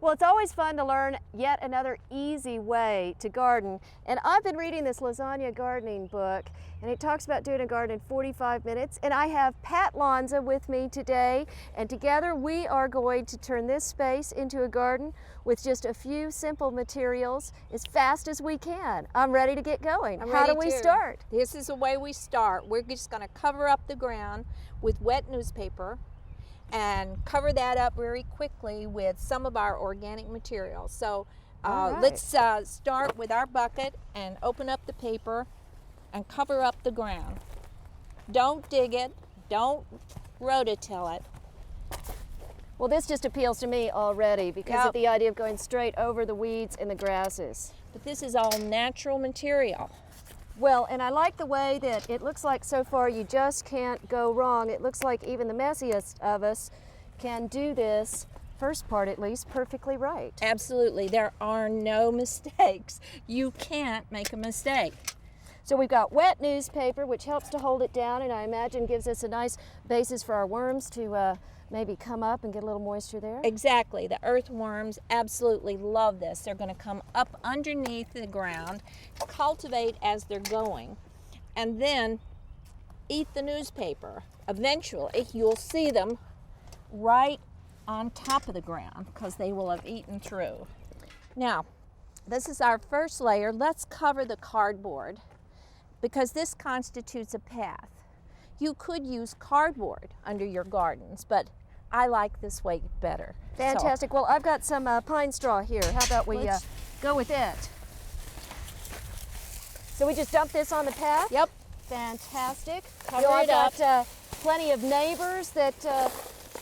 Well, it's always fun to learn yet another easy way to garden. And I've been reading this Lasagna gardening book, and it talks about doing a garden in 45 minutes. And I have Pat Lanza with me today, and together we are going to turn this space into a garden with just a few simple materials as fast as we can. I'm ready to get going. How do we start? This is the way we start. We're just going to cover up the ground with wet newspaper and cover that up very quickly with some of our organic materials. So let's start with our bucket and open up the paper and cover up the ground. Don't dig it, don't rototill it. Well, this just appeals to me already because of the idea of going straight over the weeds and the grasses. But this is all natural material. Well, and I like the way that it looks like so far you just can't go wrong. It looks like even the messiest of us can do this, first part at least, perfectly right. Absolutely, there are no mistakes. You can't make a mistake. So we've got wet newspaper, which helps to hold it down, and I imagine gives us a nice basis for our worms to maybe come up and get a little moisture there. Exactly. The earthworms absolutely love this. They're going to come up underneath the ground, cultivate as they're going, and then eat the newspaper. Eventually, you'll see them right on top of the ground because they will have eaten through. Now, this is our first layer. Let's cover the cardboard because this constitutes a path. You could use cardboard under your gardens, but I like this way better. Fantastic. Well, I've got some pine straw here. How about we go with it? So we just dump this on the path? Yep. Fantastic. Cover it up. I've got plenty of neighbors that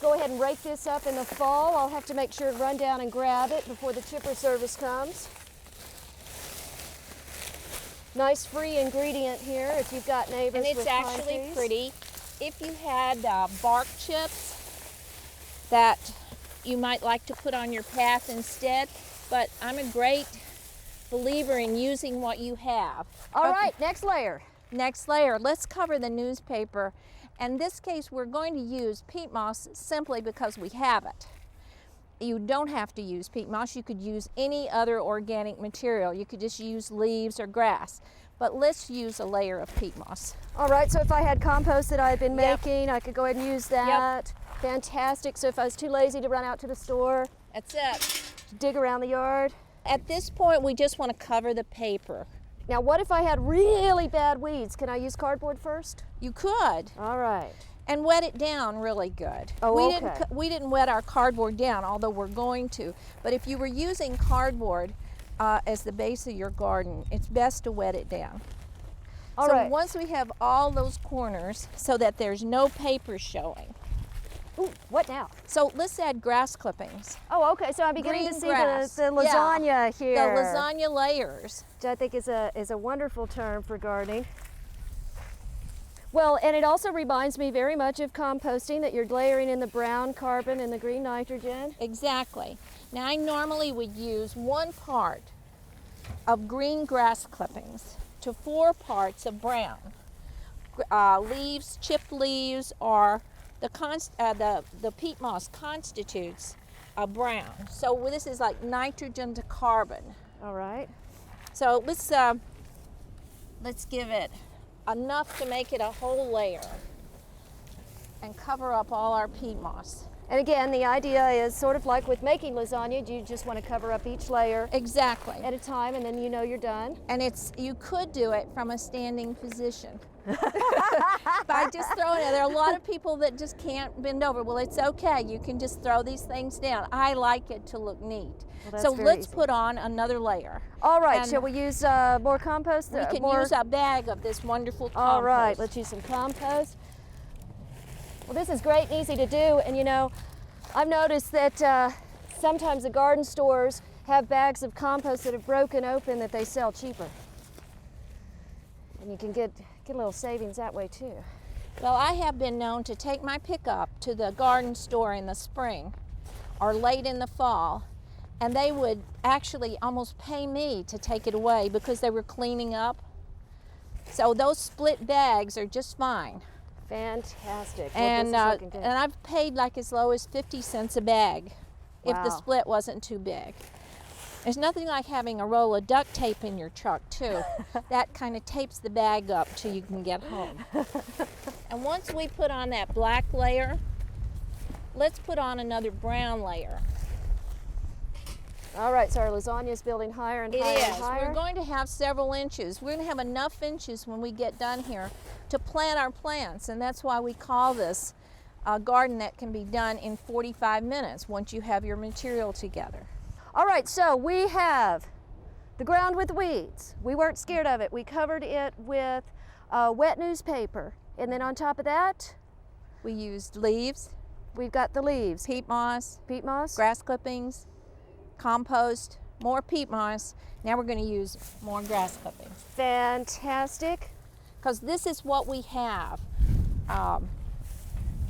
go ahead and rake this up in the fall. I'll have to make sure to run down and grab it before the chipper service comes. Nice free ingredient here if you've got neighbors. And it's actually pretty. If you had bark chips that you might like to put on your path instead, but I'm a great believer in using what you have. All right, next layer. Next layer, let's cover the newspaper. In this case, we're going to use peat moss simply because we have it. You don't have to use peat moss. You could use any other organic material. You could just use leaves or grass. But let's use a layer of peat moss. All right, so if I had compost that I had been making, I could go ahead and use that. Yep. Fantastic. So if I was too lazy to run out to the store, that's it. Dig around the yard. At this point, we just want to cover the paper. Now, what if I had really bad weeds? Can I use cardboard first? You could. All right. And wet it down really good. Oh, we didn't wet our cardboard down, although we're going to. But if you were using cardboard as the base of your garden, it's best to wet it down. All so right. Once we have all those corners so that there's no paper showing. Ooh, what now? So let's add grass clippings. Oh, okay. So I'm beginning to see the lasagna here. The lasagna layers. Which I think is a wonderful term for gardening. Well, and it also reminds me very much of composting, that you're layering in the brown carbon and the green nitrogen. Exactly. Now, I normally would use 1 part of green grass clippings to 4 parts of brown. Leaves, chipped leaves, or the peat moss constitutes a brown. So this is like nitrogen to carbon. All right. So let's give it enough to make it a whole layer and cover up all our peat moss. And again, the idea is sort of like with making lasagna, you just want to cover up each layer exactly at a time, and then you know you're done. And you could do it from a standing position. By just throwing it. There are a lot of people that just can't bend over. Well, it's okay. You can just throw these things down. I like it to look neat. Well, so let's put on another layer. All right. Shall we use more compost? We can use a bag of this wonderful compost. All right. Let's use some compost. Well, this is great and easy to do. And you know, I've noticed that sometimes the garden stores have bags of compost that have broken open that they sell cheaper. And you can get a little savings that way too. Well, I have been known to take my pickup to the garden store in the spring or late in the fall, and they would actually almost pay me to take it away because they were cleaning up. So those split bags are just fine. Fantastic. And I've paid like as low as 50 cents a bag if the Wow. split wasn't too big. There's nothing like having a roll of duct tape in your truck too. That kind of tapes the bag up till you can get home. And once we put on that black layer, let's put on another brown layer. All right, so our lasagna is building higher and It higher and is. higher. We're going to have several inches. We're going to have enough inches when we get done here to plant our plants, and that's why we call this a garden that can be done in 45 minutes once you have your material together. All right, so we have the ground with weeds. We weren't scared of it. We covered it with wet newspaper. And then on top of that, We used leaves, we've got the leaves. peat moss, Peat moss. grass clippings, compost, more peat moss. Now we're going to use more grass clippings Fantastic. because this is what we have.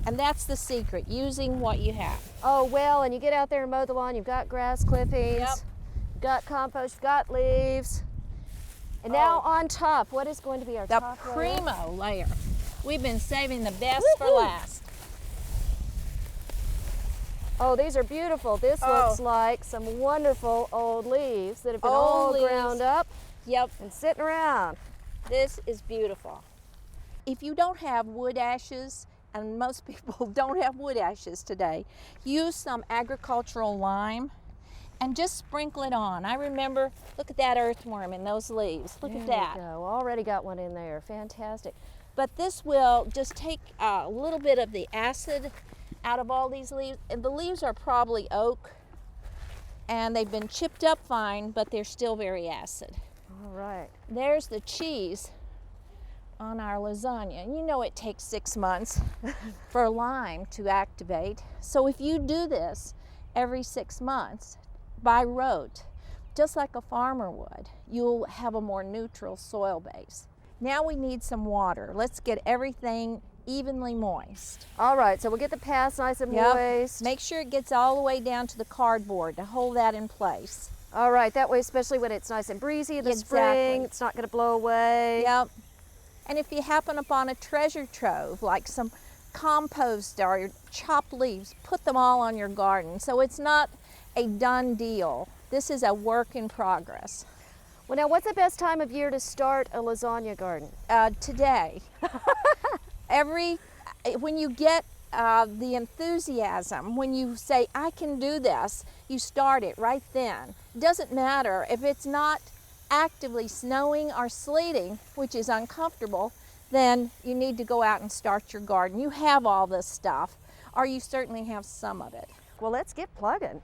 And that's the secret, using what you have. Oh, well, and you get out there and mow the lawn, you've got grass clippings, Yep. you've got compost, you've got leaves. And now Oh. on top, what is going to be our The top layer? primo layer. We've been saving the best for Woohoo! last. Oh, these are beautiful. This Oh. looks like some wonderful old leaves that have been Old all leaves. ground up Yep, and sitting around. this is beautiful. If you don't have wood ashes, and most people don't have wood ashes today, use some agricultural lime and just sprinkle it on. I remember, look at that earthworm in those leaves. Look at There that. we go. Already got one in there. Fantastic. But this will just take a little bit of the acid out of all these leaves. And the leaves are probably oak, and they've been chipped up fine, but they're still very acid. All right. There's the cheese on our lasagna. You know it takes 6 months for lime to activate. So if you do this every 6 months by rote, just like a farmer would, you'll have a more neutral soil base. Now we need some water. Let's get everything evenly moist. All right, so we'll get the paths nice and Yep. moist. Make sure it gets all the way down to the cardboard to hold that in place. All right, that way, especially when it's nice and breezy in the spring, Exactly. it's not going to blow away. Yep. And if you happen upon a treasure trove, like some compost or your chopped leaves, put them all on your garden. So it's not a done deal. This is a work in progress. Well, now, what's the best time of year to start a lasagna garden? Today, when you get the enthusiasm, when you say, I can do this, you start it right then. It doesn't matter if it's not actively snowing or sleeting, which is uncomfortable, then you need to go out and start your garden. You have all this stuff, or you certainly have some of it. Well, let's get plugging.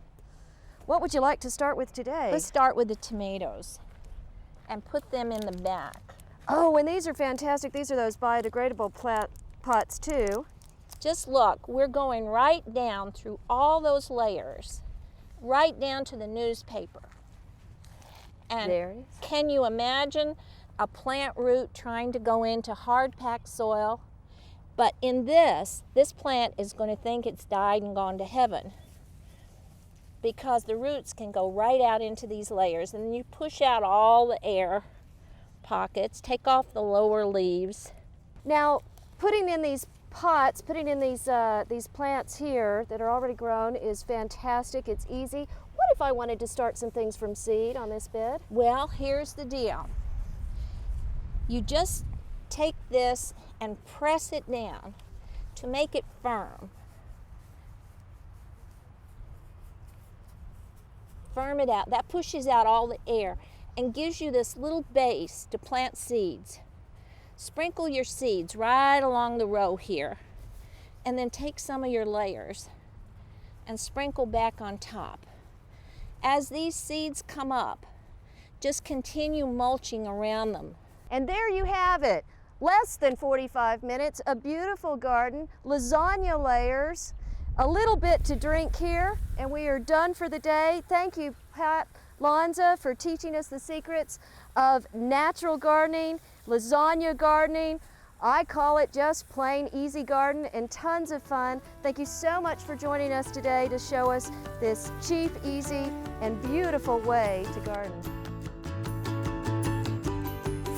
What would you like to start with today? Let's start with the tomatoes and put them in the back. Oh, and these are fantastic. These are those biodegradable pots too. Just look, we're going right down through all those layers, right down to the newspaper. And There it is. can you imagine a plant root trying to go into hard-packed soil? But in this plant is going to think it's died and gone to heaven, because the roots can go right out into these layers, and then you push out all the air pockets, take off the lower leaves. Now, putting in these pots, putting in these plants here that are already grown is fantastic. It's easy. What if I wanted to start some things from seed on this bed? Well, here's the deal. You just take this and press it down to make it firm. Firm it out. That pushes out all the air and gives you this little base to plant seeds. Sprinkle your seeds right along the row here, and then take some of your layers and sprinkle back on top. As these seeds come up, just continue mulching around them. And there you have it. Less than 45 minutes, a beautiful garden, lasagna layers, a little bit to drink here, and we are done for the day. Thank you, Pat Lanza, for teaching us the secrets of natural gardening, lasagna gardening. I call it just plain easy garden and tons of fun. Thank you so much for joining us today to show us this cheap, easy, and beautiful way to garden.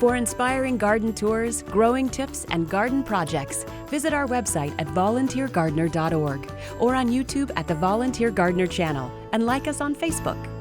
For inspiring garden tours, growing tips, and garden projects, Visit our website at volunteergardener.org or on YouTube at the Volunteer Gardener channel and like us on Facebook.